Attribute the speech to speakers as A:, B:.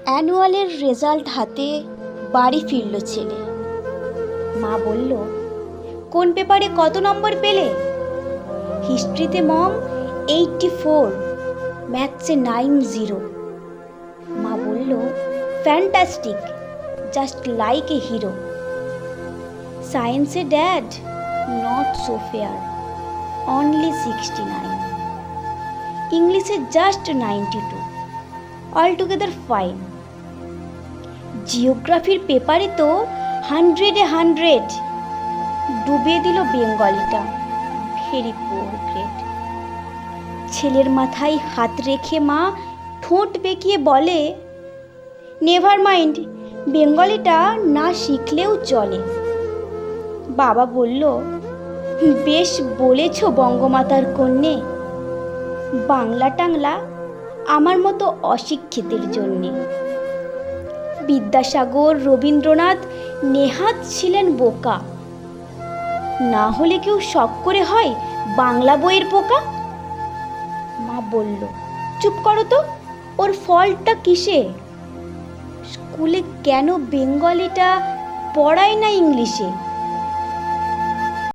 A: অ্যানুয়ালের result হাতে বাড়ি ফিরল ছেলে। মা বলল, কোন পেপারে কত নম্বর পেলে? হিস্ট্রিতে মম 84, ম্যাথসে 90। মা বলল, fantastic, just like a hero. সায়েন্সে dad, not so fair, only 69। ইংলিশে জাস্ট 92, অলটুগেদার ফাইন। জিওগ্রাফির পেপারে তো 100-এ 100, ডুবিয়ে দিল বেঙ্গলিটা, ভেরি পুয়ার গ্রেড। ছেলের মাথায় হাত রেখে মা ঠোঁট বেঁকিয়ে বলে, নেভার মাইন্ড, বেঙ্গলিটা না শিখলেও চলে। বাবা বলল, বেশ বলেছ বঙ্গমাতার কন্যে, বাংলা টাংলা আমার মতো অশিক্ষিতের জন্যে। বিদ্যাসাগর, রবীন্দ্রনাথ নেহাত ছিলেন বোকা, না হলে কেউ শখ করে হয় বাংলা বইয়ের পোকা। মা বলল, চুপ করো তো, ওর ফলটা কিসে? স্কুলে কেন বেঙ্গলিটা পড়ায় না ইংলিশে?